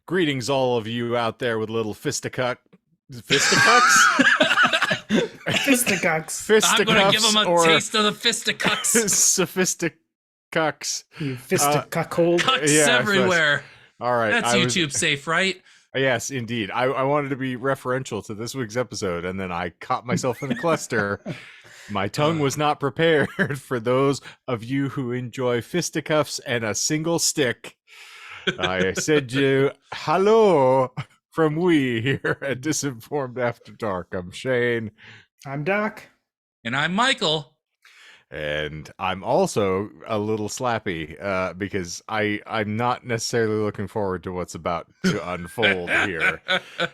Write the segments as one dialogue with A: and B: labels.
A: Greetings, all of you out there with little fisticuffs?
B: Fisticuffs.
C: I'm going to give them a taste of the fisticuffs.
A: Sophisticucks.
B: You fisticuckold.
C: Cucks everywhere.
A: All right.
C: That's YouTube safe, right?
A: Yes, indeed. I wanted to be referential to this week's episode, and then I caught myself in a cluster. My tongue was not prepared for those of you who enjoy fisticuffs and a single stick. I said you hello from we here at Disinformed After Dark. I'm Shane.
B: I'm Doc.
C: And I'm Michael.
A: And I'm also a little slappy because I'm not necessarily looking forward to what's about to unfold here.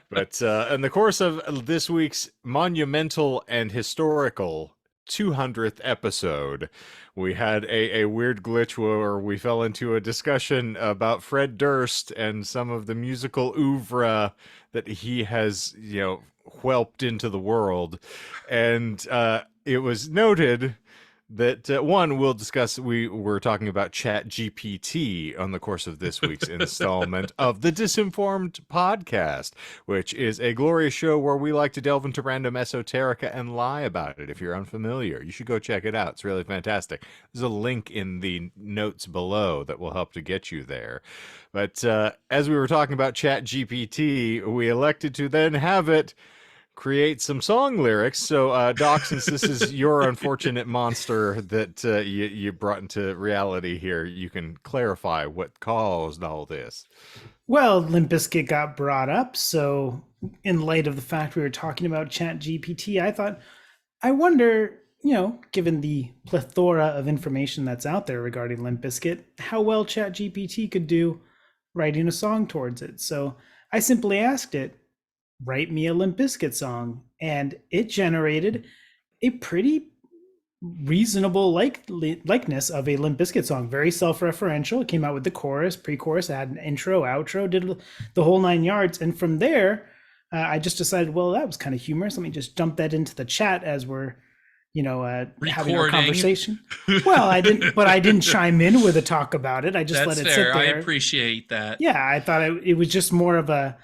A: But in the course of this week's monumental and historical 200th episode, we had a weird glitch where we fell into a discussion about Fred Durst and some of the musical oeuvre that he has, whelped into the world. And it was noted that one, we'll discuss, we were talking about Chat GPT on the course of this week's installment of the Disinformed podcast, which is a glorious show where we like to delve into random esoterica and lie about it. If you're unfamiliar, you should go check it out. It's really fantastic. There's a link in the notes below that will help to get you there. But as we were talking about Chat GPT, we elected to then have it create some song lyrics. So, Doc, since this is your unfortunate monster that you brought into reality here, you can clarify what caused all this.
B: Well, Limp Bizkit got brought up. So in light of the fact we were talking about Chat GPT, I thought, I wonder, given the plethora of information that's out there regarding Limp Bizkit, how well Chat GPT could do writing a song towards it. So I simply asked it, write me a Limp Bizkit song, and it generated a pretty reasonable likeness of a Limp Bizkit song. Very self-referential. It came out with the chorus, pre-chorus, had an intro, outro, did the whole 9 yards. And from there, I just decided, well, that was kind of humorous. Let me just dump that into the chat as we're, having our conversation. Well, I didn't chime in with a talk about it. I just let it sit there.
C: I appreciate that.
B: Yeah, I thought it was just more of a,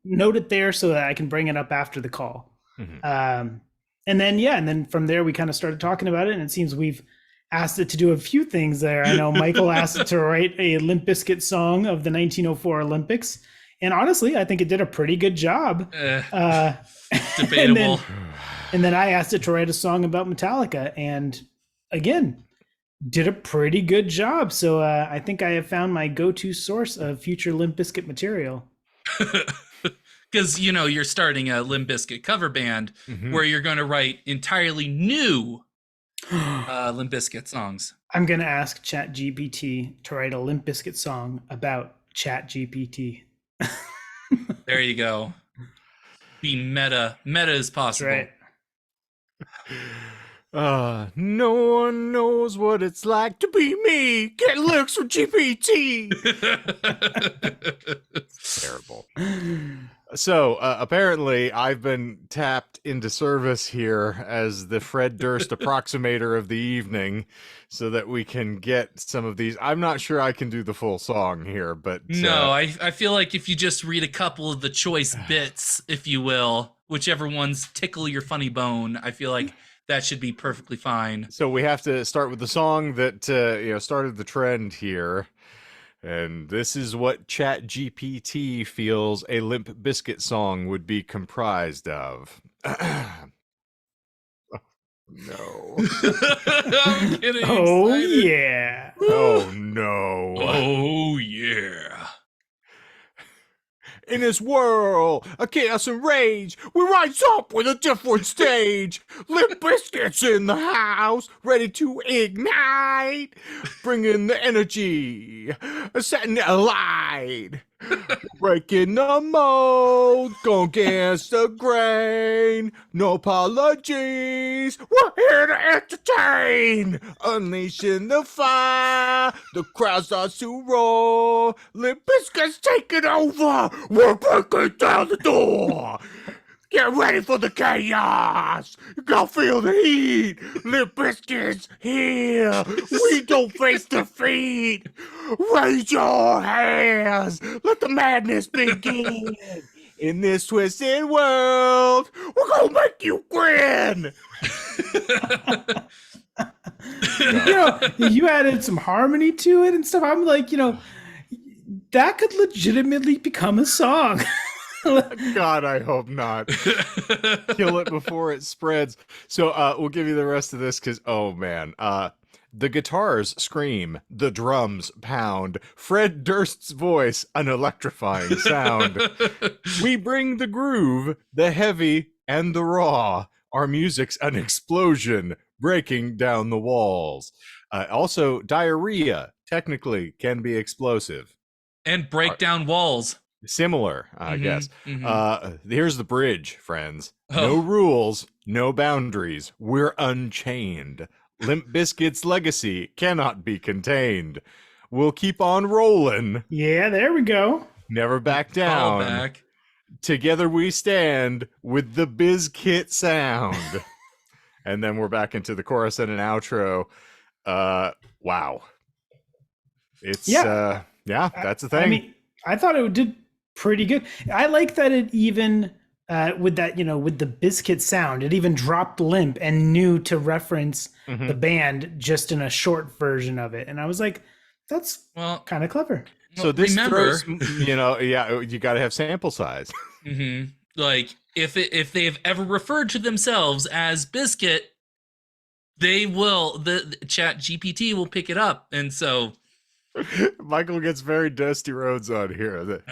B: note it there so that I can bring it up after the call. Mm-hmm. And then from there we kind of started talking about it, and it seems we've asked it to do a few things there. I know Michael asked it to write a Limp Bizkit song of the 1904 Olympics, and honestly, I think it did a pretty good job.
C: Debatable.
B: and then I asked it to write a song about Metallica, and again, did a pretty good job. So I think I have found my go-to source of future Limp Bizkit material.
C: Because, you're starting a Limp Bizkit cover band where you're going to write entirely new Limp Bizkit songs.
B: I'm going to ask Chat GPT to write a Limp Bizkit song about Chat GPT.
C: There you go. Be meta. Meta is possible.
B: That's
A: right. No one knows what it's like to be me. Get lyrics from GPT. Terrible. So apparently I've been tapped into service here as the Fred Durst approximator of the evening so that we can get some of these. I'm not sure I can do the full song here, but...
C: No, I feel like if you just read a couple of the choice bits, if you will, whichever ones tickle your funny bone, I feel like that should be perfectly fine.
A: So we have to start with the song that started the trend here. And this is what Chat GPT feels a Limp Bizkit song would be comprised of. Oh, no.
C: I'm getting
B: oh,
C: excited.
B: Yeah.
A: Oh, no.
C: Oh, yeah.
A: In this world of chaos and rage, we rise up with a different stage. Limp Bizkit's in the house, ready to ignite, bringing the energy, setting it alight. Breaking the mold, going against the grain. No apologies, we're here to entertain. Unleashing the fire, the crowd starts to roar. Limp Bizkit's taking over, we're breaking down the door. Get ready for the chaos. Go feel the heat. Limp Bizkit's here. We don't face defeat. Raise your hands. Let the madness begin. In this twisted world, we're gonna make you grin.
B: You added some harmony to it and stuff. I'm like, that could legitimately become a song.
A: God, I hope not. Kill it before it spreads. So we'll give you the rest of this because, oh man, the guitars scream, the drums pound, Fred Durst's voice, an electrifying sound. We bring the groove, the heavy, and the raw. Our music's an explosion, breaking down the walls. Also, diarrhea technically can be explosive.
C: And break down walls.
A: Similar, I guess. Here's the bridge, friends.
C: Oh.
A: No rules, no boundaries. We're unchained. Limp Bizkit's legacy cannot be contained. We'll keep on rolling.
B: Yeah, there we go.
A: Never back
C: Call
A: down.
C: back.
A: Together we stand with the Biz-Ki-T sound. And then we're back into the chorus and an outro. Wow. It's that's the thing.
B: I mean, I thought it did pretty good. I like that it even with that, with the Bizkit sound, it even dropped Limp and knew to reference the band just in a short version of it. And I was like, that's kind of clever.
A: So this
C: remember,
A: throws, you got to have sample size.
C: Like if they've ever referred to themselves as Bizkit, they will. The Chat GPT will pick it up, and so
A: Michael gets very Dusty Rhodes on here.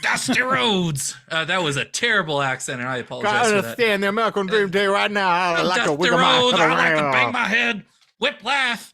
C: Dusty Rhodes. That was a terrible accent, and I apologize for that.
A: Understand the American Dream Day right now. I like
C: Dusty
A: to wiggle my
C: Rhodes.
A: head
C: I like to
A: around.
C: bang my head. Whip laugh.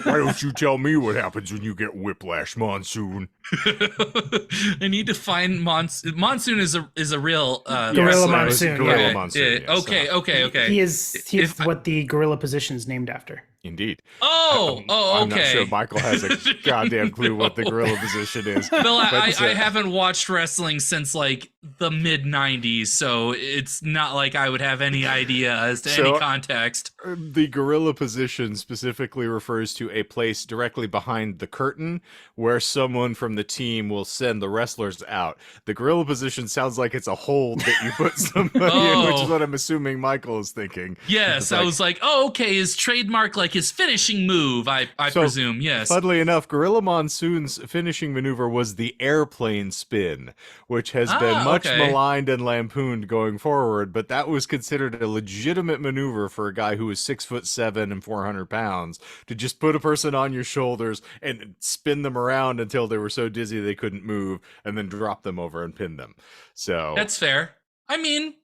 A: Why don't you tell me what happens when you get whiplash, Monsoon?
C: I need to find Monsoon. Monsoon is a real
B: Gorilla
C: wrestler.
B: Monsoon.
A: Gorilla
B: Yeah.
A: Monsoon. Yes.
C: Okay.
B: He is what the gorilla position is named after.
A: Indeed.
C: Okay.
A: I'm not sure Michael has a goddamn clue what the gorilla position is.
C: Bill, I haven't watched wrestling since like the mid '90s, so it's not like I would have any idea as to any context.
A: The gorilla position specifically refers to a place directly behind the curtain where someone from the team will send the wrestlers out. The gorilla position sounds like it's a hold that you put somebody in, which is what I'm assuming Michael is thinking.
C: Yes, I was like, okay, his trademark, like his finishing move, I presume, yes.
A: Funnily enough, Gorilla Monsoon's finishing maneuver was the airplane spin, which has been much maligned and lampooned going forward, but that was considered a legitimate maneuver for a guy who was 6'7" and 400 pounds to just put a person on your shoulders and spin them around until they were so dizzy they couldn't move, and then drop them over and pin them. So
C: that's fair. I mean,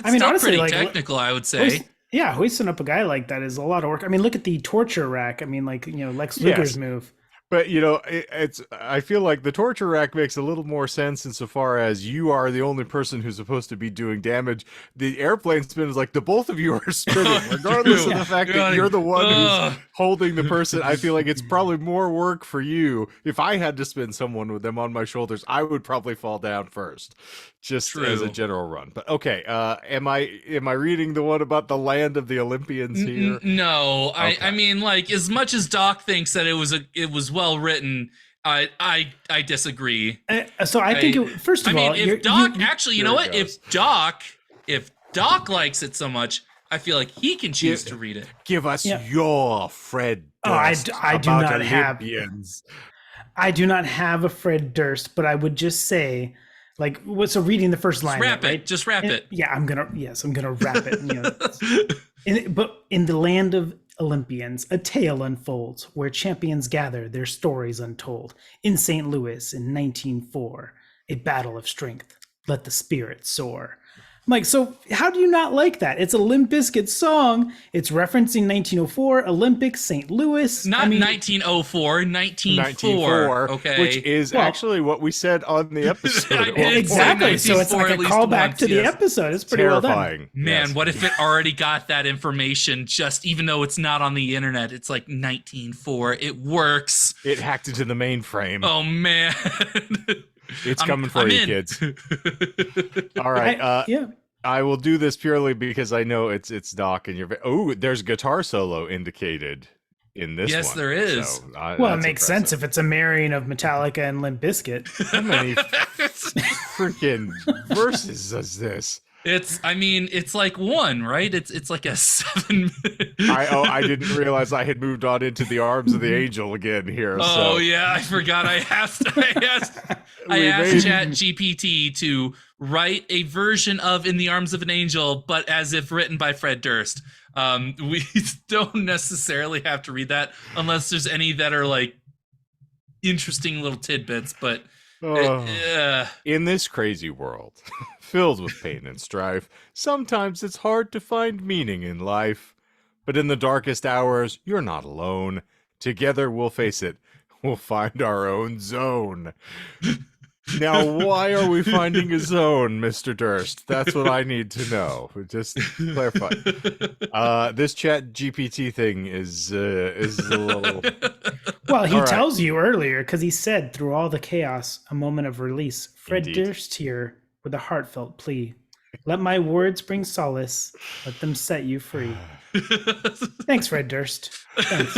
B: honestly,
C: pretty technical, I would say.
B: Hoisting up a guy like that is a lot of work. I mean, look at the torture rack. I mean, Lex Luger's move.
A: But, I feel like the torture rack makes a little more sense insofar as you are the only person who's supposed to be doing damage. The airplane spin is like the both of you are spinning, regardless of the fact that you're the one who's holding the person. I feel like it's probably more work for you. If I had to spin someone with them on my shoulders, I would probably fall down first, just as a general run. But okay, am I reading the one about the land of the Olympians here?
C: No, okay. I mean, like, as much as Doc thinks that it was well written, I disagree.
B: So I think first of all,
C: if Doc actually, you know what? If Doc likes it so much, I feel like he can choose to read it.
A: Give us your Fred Durst
B: I do not
A: Olympians.
B: I do not have a Fred Durst, but I would just say, like, so reading the first line,
C: just wrap it.
B: Yeah, I'm gonna wrap it. But in the land of Olympians, a tale unfolds where champions gather, their stories untold. In St. Louis in 1904, a battle of strength. Let the spirit soar. I'm like, so how do you not like that? It's a Limp Bizkit song. It's referencing 1904 Olympics, St. Louis.
C: Not 1904, 1904. Okay,
A: which is actually what we said on the episode.
B: Exactly. So it's like a callback to the episode. It's pretty
A: terrifying.
B: Well done.
C: Man, what if it already got that information? Just even though it's not on the internet, it's like 1904. It works.
A: It hacked into the mainframe.
C: Oh man.
A: It's coming for you, kids. All right.
B: Yeah.
A: I will do this purely because I know it's Doc and you're. Oh, there's guitar solo indicated in this
C: Yes,
A: one.
C: there is.
A: So,
B: Well, it makes sense if it's a marrying of Metallica and Limp Bizkit.
A: How many freaking verses is this?
C: It's like one, right? It's like a 7 minute.
A: I didn't realize I had moved on into the arms of the angel again here.
C: Oh
A: so.
C: yeah, I forgot. I asked Chat GPT to write a version of "In the Arms of an Angel," but as if written by Fred Durst. We don't necessarily have to read that unless there's any that are like interesting little tidbits. But
A: in this crazy world, filled with pain and strife, sometimes it's hard to find meaning in life. But in the darkest hours, you're not alone. Together we'll face it. We'll find our own zone. Now, why are we finding a zone, Mr. Durst? That's what I need to know. Just clarify. This Chat GPT thing is a little.
B: Well, he tells you earlier because he said, "Through all the chaos, a moment of release." Fred Durst here with a heartfelt plea: "Let my words bring solace. Let them set you free." Thanks, Fred Durst. Thanks.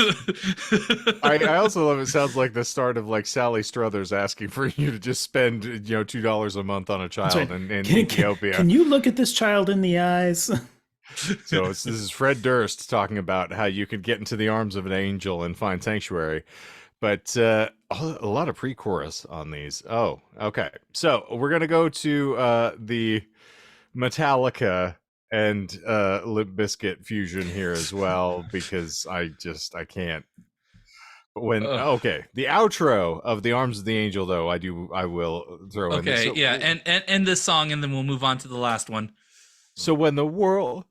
A: I also love it. Sounds like the start of like Sally Struthers asking for you to just spend $2 a month on a child in Ethiopia.
B: Can you look at this child in the eyes?
A: So this is Fred Durst talking about how you could get into the arms of an angel and find sanctuary. But a lot of pre-chorus on these. Oh, okay. So we're gonna go to the Metallica and Limp Bizkit fusion here as well, because I can't. The outro of the Arms of the Angel, though, I will throw in.
C: Okay, yeah, and this song, and then we'll move on to the last one.
A: So when the world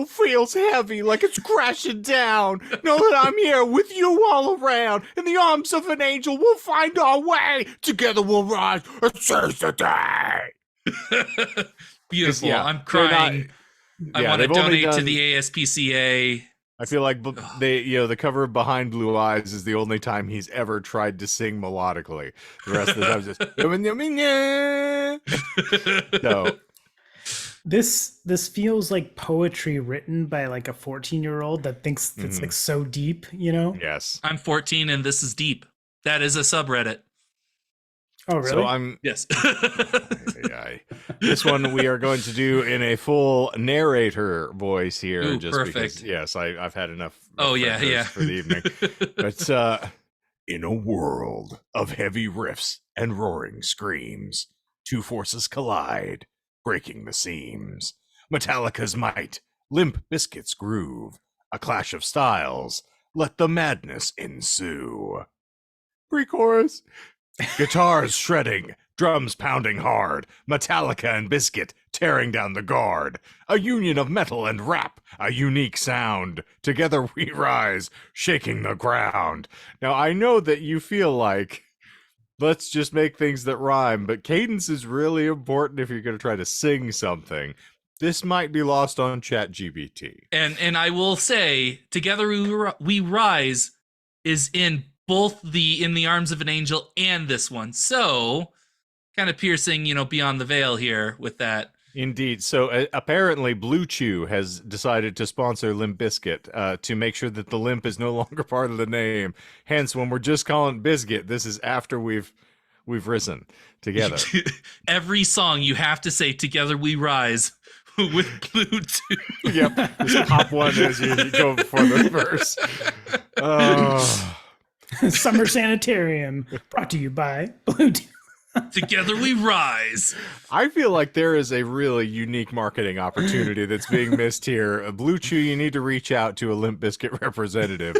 A: feels heavy, like it's crashing down, know that I'm here with you all around. In the arms of an angel, we'll find our way. Together we'll rise and seize the day.
C: Beautiful. Yeah, I'm crying. I want to donate to the ASPCA.
A: I feel like the cover of Behind Blue Eyes is the only time he's ever tried to sing melodically. The rest of the time is just so.
B: This feels like poetry written by like a 14-year-old that thinks it's like so deep,
A: Yes.
C: I'm 14 and this is deep. That is a subreddit.
B: Oh, really?
A: So
C: yes.
A: This one we are going to do in a full narrator voice here.
C: Ooh,
A: just
C: perfect.
A: Because, yes, I've had enough.
C: Oh yeah,
A: for the evening. But in a world of heavy riffs and roaring screams, two forces collide, breaking the seams. Metallica's might, Limp Bizkit's groove, a clash of styles. Let the madness ensue. Pre-chorus. Guitars shredding, drums pounding hard, Metallica and Bizkit tearing down the guard. A union of metal and rap, a unique sound. Together we rise, shaking the ground. Now, I know that you feel like, let's just make things that rhyme, but cadence is really important if you're going to try to sing something. This might be lost on Chat GPT.
C: And I will say, Together We Rise is in both the In the Arms of an Angel and this one. So kind of piercing, beyond the veil here with that.
A: Indeed. So apparently Blue Chew has decided to sponsor Limp Bizkit to make sure that the limp is no longer part of the name. Hence, when we're just calling it Bizkit, this is after we've risen together.
C: Every song you have to say Together We Rise with Blue Chew.
A: Yep. Just pop one as you go before the verse. Oh.
B: Summer Sanitarium, brought to you by Blue Chew.
C: Together we rise.
A: I feel like there is a really unique marketing opportunity that's being missed here. Blue Chew, you need to reach out to a Limp Bizkit representative.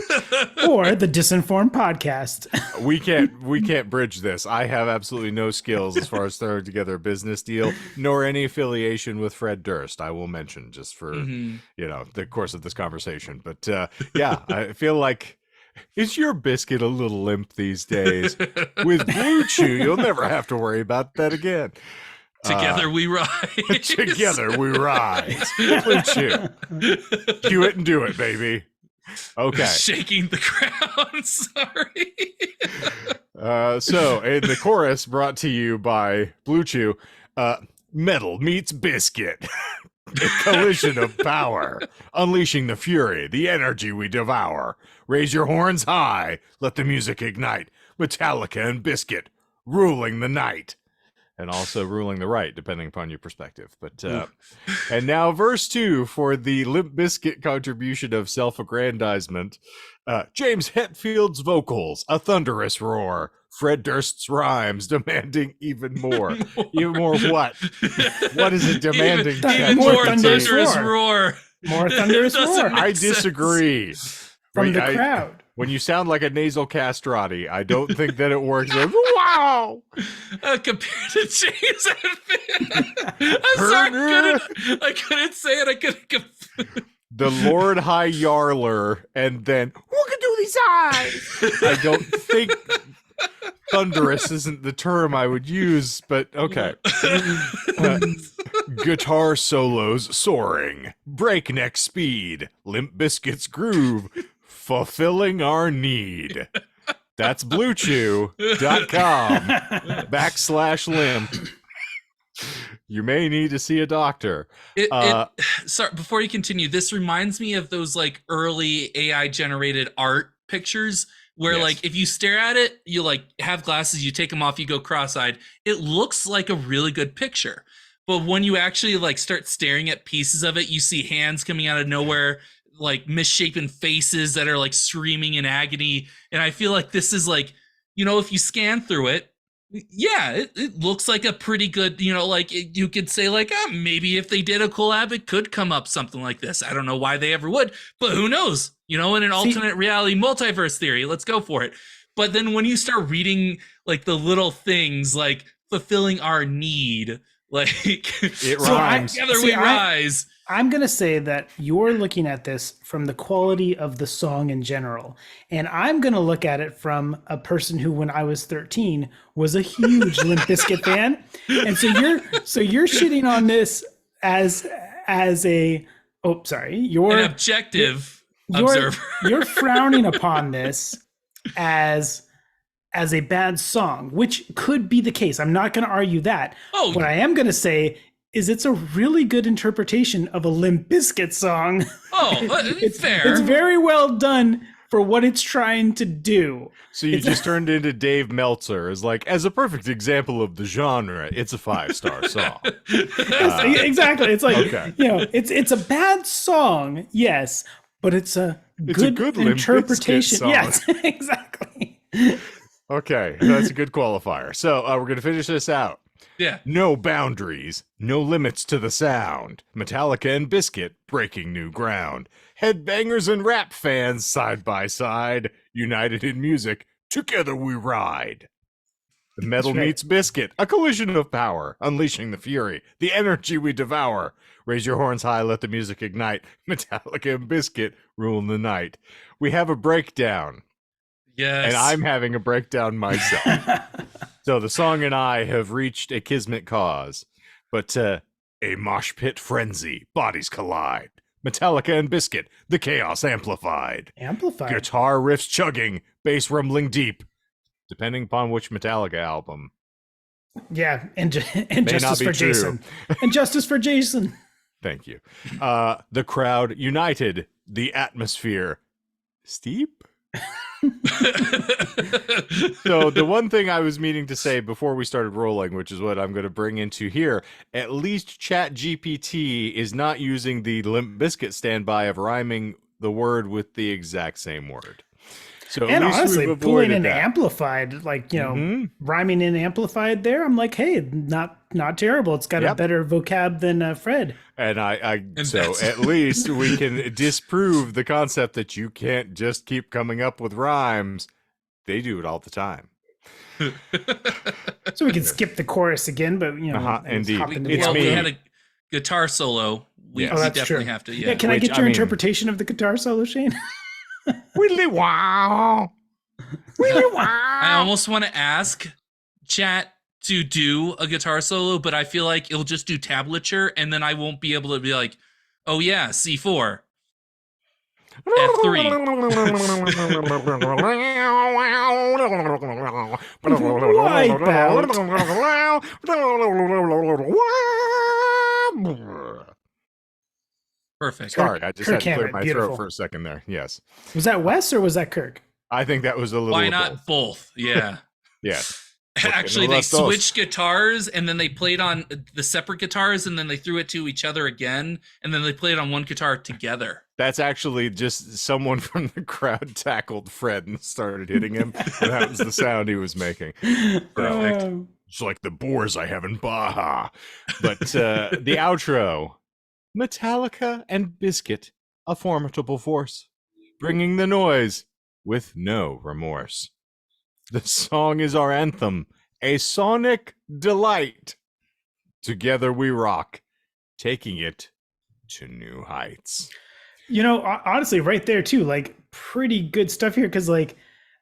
B: Or the Disinformed podcast.
A: We can't bridge this. I have absolutely no skills as far as throwing together a business deal, nor any affiliation with Fred Durst, I will mention, just for the course of this conversation. But yeah, I feel like, is your biscuit a little limp these days? With Blue Chew, you'll never have to worry about that again.
C: Together we rise.
A: Together we rise. Blue Chew. Do it and do it, baby. Okay.
C: Shaking the ground. Sorry.
A: So in the chorus, brought to you by Blue Chew, metal meets biscuit. A collision of power, unleashing the fury, the energy we devour. Raise your horns high, let the music ignite. Metallica and Biscuit, ruling the night. And also ruling the right, depending upon your perspective. But and now verse 2 for the Limp Bizkit contribution of self-aggrandizement. James Hetfield's vocals, a thunderous roar. Fred Durst's rhymes demanding even more. Even more what? What is it demanding?
C: Even
B: More
C: more
B: thunderous
C: thunderous
B: roar.
C: roar.
B: More thunderous
C: Doesn't
B: roar
C: make
A: I
C: sense.
A: disagree.
B: from the
A: I-
B: crowd.
A: When you sound like a nasal castrati, I don't think that it works. Wow!
C: Compared to James Hetfield. I'm sorry, I couldn't say it. I couldn't.
A: The Lord High Yarler, and then who can do these eyes? I don't think thunderous isn't the term I would use, but okay. Guitar solos soaring, breakneck speed, Limp Bizkit's groove, fulfilling our need. That's bluechew.com/limp. You may need to see a doctor.
C: Sorry, before you continue, this reminds me of those like early AI generated art pictures where
A: Yes.
C: like if you stare at it, you like have glasses, you take them off, you go cross-eyed. It looks like a really good picture. But when you actually like start staring at pieces of it, you see hands coming out of nowhere, like misshapen faces that are like screaming in agony. And I feel like this is like, if you scan through it, yeah, it looks like a pretty good, like you could say like, maybe if they did a collab, it could come up something like this. I don't know why they ever would, but who knows? In an alternate reality multiverse theory, let's go for it. But then when you start reading like the little things like fulfilling our need, like
A: It rhymes.
C: together we rise.
B: I'm going to say that you're looking at this from the quality of the song in general. And I'm going to look at it from a person who, when I was 13, was a huge Limp Bizkit fan. And so you're shitting on this as a,
C: An objective observer.
B: You're frowning upon this as a bad song, which could be the case. I'm not going to argue that.
C: Oh,
B: What I am going to say is it's a really good interpretation of a Limp Bizkit song.
C: It's fair.
B: It's very well done for what it's trying to do.
A: So you just turned into Dave Meltzer as a perfect example of the genre. It's a 5-star song.
B: Exactly. It's like,
A: Okay.
B: it's a bad song, yes, but it's a good
A: Limp Bizkit
B: interpretation.
A: song.
B: Yes, exactly.
A: Okay, that's a good qualifier. So we're going to finish this out.
C: Yeah.
A: No boundaries, no limits to the sound. Metallica and Biscuit breaking new ground. Headbangers and rap fans side by side, united in music, together we ride. The metal
B: That's right.
A: meets Biscuit, a collision of power, unleashing the fury, the energy we devour. Raise your horns high, let the music ignite. Metallica and Biscuit rule the night. We have a breakdown,
C: Yes.
A: and I'm having a breakdown myself. So the song and I have reached a kismet cause, but a mosh pit frenzy, bodies collide. Metallica and Biscuit, the chaos amplified.
B: Amplified.
A: Guitar riffs chugging, bass rumbling deep, depending upon which Metallica album.
B: Yeah, and
A: not
B: justice
A: be
B: for
A: true.
B: Jason. And justice for Jason.
A: Thank you. The crowd united, the atmosphere steep. So the one thing I was meaning to say before we started rolling, which is what I'm going to bring into here, at least Chat GPT is not using the Limp Bizkit standby of rhyming the word with the exact same word. So at
B: And
A: least
B: honestly,
A: we've
B: pulling
A: avoided
B: in
A: that.
B: amplified, like,
A: Mhm.
B: rhyming in amplified there, I'm like, hey, not terrible. It's got a
A: Yep.
B: better vocab than Fred.
A: And so
C: that's-
A: at least we can disprove the concept that you can't just keep coming up with rhymes. They do it all the time.
B: So we can skip the chorus again, but,
A: Uh-huh,
B: I just
A: indeed.
B: hopped into
A: It's
B: the-
C: we
A: me.
C: had a guitar solo. We,
A: Yes.
C: we
A: Oh,
B: that's
C: definitely
B: true.
C: have to.
B: Yeah, can I
A: Which,
B: get your
A: I mean-
B: interpretation of the guitar solo, Shane?
A: Willy wow. Willy wow.
C: I almost want to ask Chat to do a guitar solo, but I feel like it'll just do tablature, and then I won't be able to be like, oh yeah, C4. Perfect.
A: Sorry, I just
B: Kirk
A: had to clear
B: Hammett,
A: my
B: beautiful.
A: throat for a second there. Yes.
B: Was that Wes or was that Kirk?
A: I think that was a little.
C: Why not both? Yeah.
A: Yes.
C: Actually, they switched guitars and then they played on the separate guitars and then they threw it to each other again and then they played on one guitar together.
A: That's actually just someone from the crowd tackled Fred and started hitting him. And that was the sound he was making. Perfect. It's like the boars I have in Baja. But the outro, Metallica and Bizkit, a formidable force, bringing the noise with no remorse. The song is our anthem, a sonic delight. Together we rock, taking it to new heights.
B: You know, honestly, right there too, like pretty good stuff here. Cause like,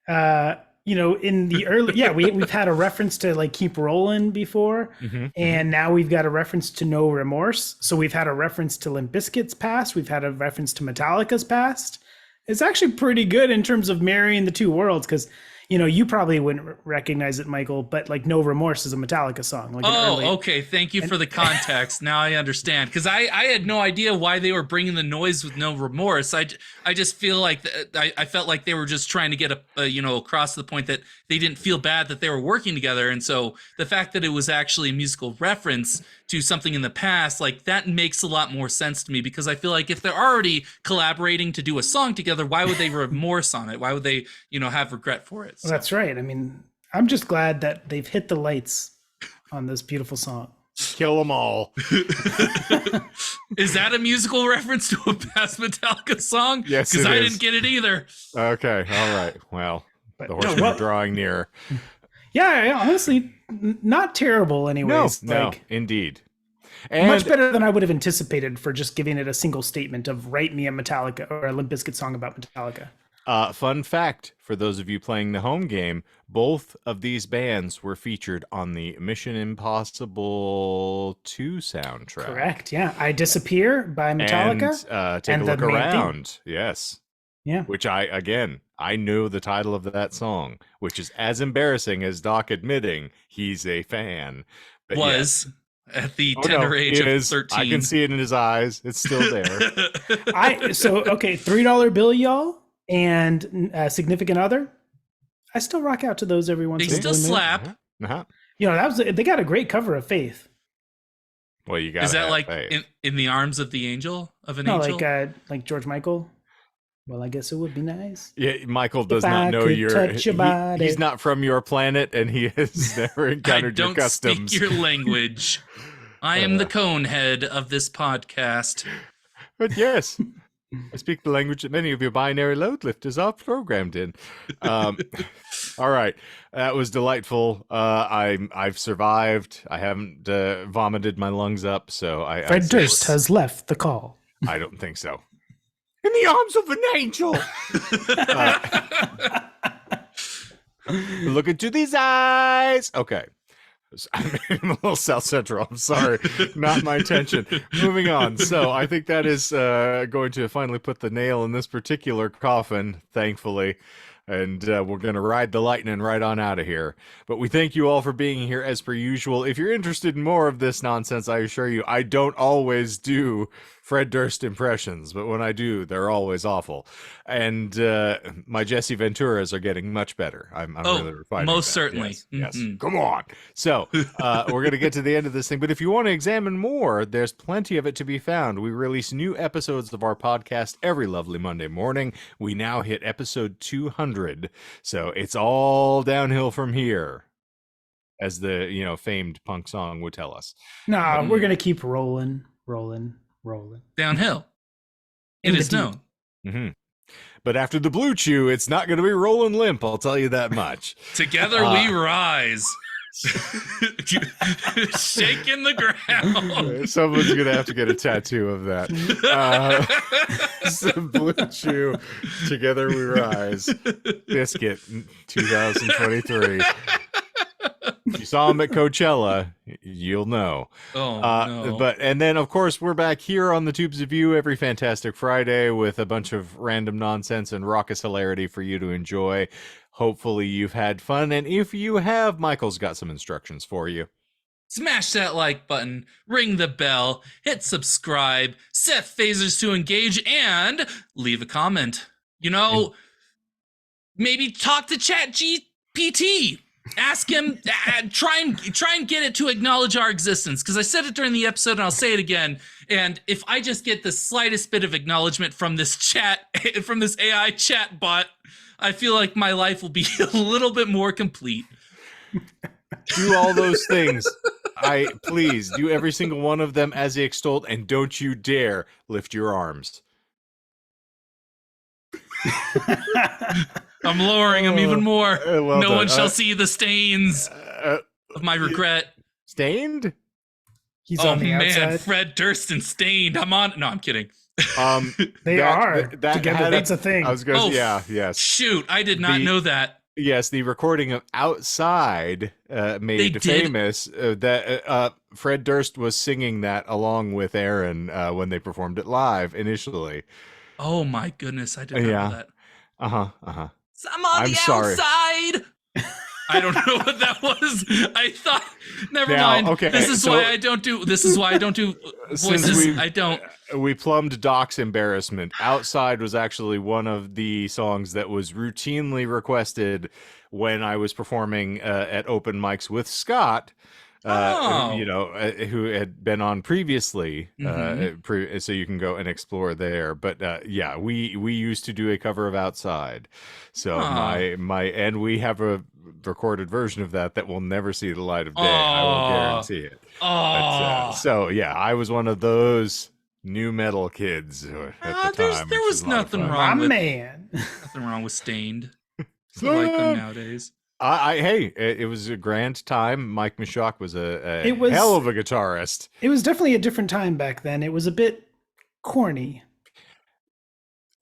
B: you know, in the early, yeah, we've had a reference to like Keep Rolling before. And now we've got a reference to No Remorse. So we've had a reference to Limp Bizkit's past. We've had a reference to Metallica's past. It's actually pretty good in terms of marrying the two worlds. Cause you know, you probably wouldn't recognize it, Michael, but like No Remorse is a Metallica song. Like
C: okay. Thank you for the context. Now I understand. Because I had no idea why they were bringing the noise with no remorse. I just feel like I felt like they were just trying to get across the point that they didn't feel bad that they were working together. And so the fact that it was actually a musical reference to something in the past, like that makes a lot more sense to me, because I feel like if they're already collaborating to do a song together, why would they remorse on it? Why would they, have regret for it?
B: Well, that's right. I mean, I'm just glad that they've hit the lights on this beautiful song.
A: Kill them all.
C: Is that a musical reference to a past Metallica song?
A: Yes,
C: because I didn't get it either.
A: Okay, all right. Well, the horsemen are drawing near.
B: Yeah, honestly, not terrible anyways.
A: No, indeed. And
B: much better than I would have anticipated for just giving it a single statement of write me a Metallica or a Limp Bizkit song about Metallica.
A: Fun fact for those of you playing the home game, both of these bands were featured on the Mission Impossible 2 soundtrack.
B: Correct, yeah. I Disappear by Metallica.
A: And Take a Look Around. Yes.
B: Yeah.
A: Which I know the title of that song, which is as embarrassing as Doc admitting he's a fan. But
C: at the tender age of 13.
A: I can see it in his eyes. It's still there.
B: $3 bill, y'all, and Significant Other. I still rock out to those every once in a while.
C: They still slap.
B: They got a great cover of Faith.
A: Well, you got.
C: Is that like in the arms of the angel of an angel?
B: Like George Michael. Well, I guess it would be nice.
A: Yeah, Michael does not know he's not from your planet, and he has never encountered your customs.
C: I don't speak your language. I am the cone head of this podcast.
A: But yes, I speak the language that many of your binary load lifters are programmed in. All right, that was delightful. I've survived. I haven't vomited my lungs up, so
B: Fred Durst has left the call.
A: I don't think so. In the arms of an angel. Look into these eyes. Okay. I'm a little South Central. I'm sorry. Not my intention. Moving on. So I think that is going to finally put the nail in this particular coffin, thankfully. And we're going to ride the lightning right on out of here. But we thank you all for being here as per usual. If you're interested in more of this nonsense, I assure you, I don't always do Fred Durst impressions, but when I do, they're always awful. And my Jesse Venturas are getting much better. I'm really refining
C: most
A: that.
C: certainly.
A: Yes. Come on. So we're going to get to the end of this thing. But if you want to examine more, there's plenty of it to be found. We release new episodes of our podcast every lovely Monday morning. We now hit episode 200. So it's all downhill from here, as the famed punk song would tell us.
B: No, we're going to keep rolling.
C: Downhill. It is known.
A: Mm-hmm. But after the Blue Chew, it's not going to be rolling limp, I'll tell you that much.
C: Together we rise. Shaking the ground.
A: Someone's going to have to get a tattoo of that. So Blue Chew, Together We Rise. Bizkit, 2023. If you saw him at Coachella, You'll know.
C: Oh no.
A: But and then of course we're back here on the Tubes of You every fantastic Friday with a bunch of random nonsense and raucous hilarity for you to enjoy. Hopefully you've had fun, and if you have, Michael's got some instructions for you.
C: Smash that like button, ring the bell, hit subscribe, set phasers to engage, and leave a comment. You know, maybe talk to Chat GPT. Ask him, try and get it to acknowledge our existence. Because I said it during the episode, and I'll say it again. And if I just get the slightest bit of acknowledgement from this from this AI chat bot, I feel like my life will be a little bit more complete.
A: Do all those things. Please do every single one of them as he extolled, and don't you dare lift your arms.
C: I'm lowering them even more.
A: Well
C: no
A: done.
C: one shall see the stains of my regret.
A: Stained?
B: He's
C: Oh
B: on the
C: man,
B: outside.
C: Fred Durst and Stained. I'm on. No, I'm kidding.
B: They are together.
A: had
B: That's a thing.
A: I was going to
C: Oh,
A: yes.
C: Shoot, I did not know that.
A: Yes, the recording of Outside made
C: They did?
A: famous that Fred Durst was singing that along with Aaron when they performed it live initially.
C: Oh my goodness, I did not know that.
A: Uh-huh.
C: I'm on
A: I'm
C: the
A: sorry.
C: outside. I don't know what that was. I thought. Never
A: Now,
C: mind.
A: okay,
C: This is
A: so-
C: why I don't do. This is why I don't do voices. I don't.
A: We plumbed Doc's embarrassment. Outside was actually one of the songs that was routinely requested when I was performing at open mics with Scott.
C: Oh.
A: Who had been on previously, so you can go and explore there. But yeah, we used to do a cover of Outside. So and we have a recorded version of that will never see the light of day. I will guarantee it. But, so yeah, I was one of those new metal kids at the time.
C: There was nothing
B: My
C: wrong with
B: man.
C: nothing wrong with Stained. I like them nowadays.
A: Hey, it was a grand time. Mike Mishock was a
B: It
A: hell of a guitarist.
B: It was definitely a different time back then. It was a bit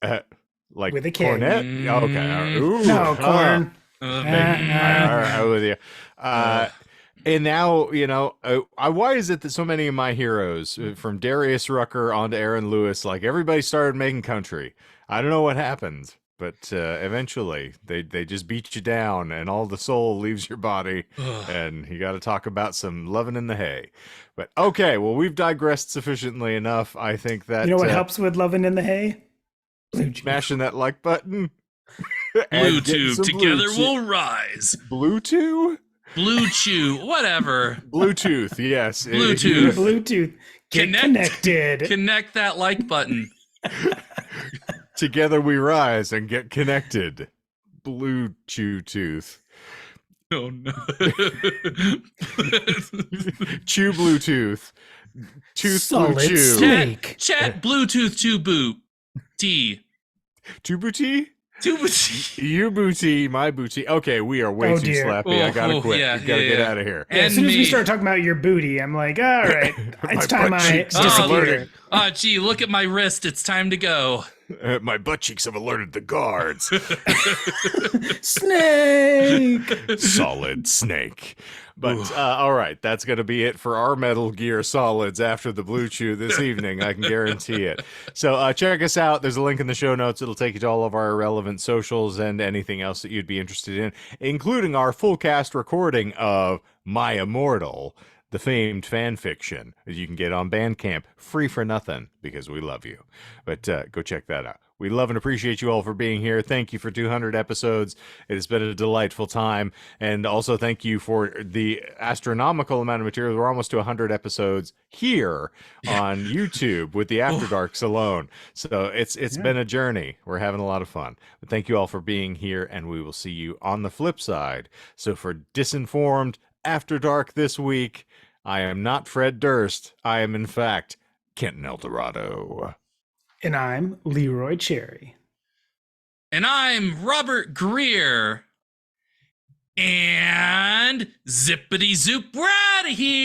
A: Like
B: with a K.
A: cornet? Okay. Ooh,
B: No, corn.
A: All right, I'm with you. And now, why is it that so many of my heroes, from Darius Rucker on to Aaron Lewis, like everybody started making country? I don't know what happened, but eventually they just beat you down and all the soul leaves your body and you got to talk about some loving in the hay. But okay, well, we've digressed sufficiently enough. I think that...
B: You know what helps with loving in the hay?
A: Smashing that like button.
C: Bluetooth, together we'll rise.
A: Bluetooth?
C: Blue Chew, whatever.
A: Bluetooth, yes.
B: Bluetooth. Get connected.
C: Connect that like button.
A: Together we rise and get connected. Bluetooth.
C: Oh no.
A: Chew Bluetooth. Tooth
B: Solid
A: blue chew.
B: snake.
C: Chat Bluetooth to boot. T.
A: Tubuti?
C: To boot.
A: You booty, my booty. Okay, we are way
B: Oh,
A: too
B: dear.
A: slappy. I gotta quit.
C: Yeah,
A: We gotta get out of here.
B: Yeah, as
C: And
B: soon as we
C: me.
B: start talking about your booty, I'm like, all right, it's time
A: butt
B: I
A: cheeks
C: are
B: disappear.
A: alerted.
C: Oh, gee, look at my wrist. It's time to go.
A: My butt cheeks have alerted the guards.
B: Snake.
A: Solid snake. But all right, that's going to be it for our Metal Gear Solids after the Blue Chew this evening. I can guarantee it. So check us out. There's a link in the show notes. It'll take you to all of our relevant socials and anything else that you'd be interested in, including our full cast recording of My Immortal, the famed fan fiction that you can get on Bandcamp free for nothing because we love you. But go check that out. We love and appreciate you all for being here. Thank you for 200 episodes. It has been a delightful time. And also thank you for the astronomical amount of material. We're almost to 100 episodes here on YouTube with the After Darks alone. So it's been a journey. We're having a lot of fun. But thank you all for being here, and we will see you on the flip side. So for Disinformed After Dark this week, I am not Fred Durst. I am, in fact, Kenton Eldorado.
B: And I'm Leroy Cherry.
C: And I'm Robert Greer. And zippity zoop, we're out of here.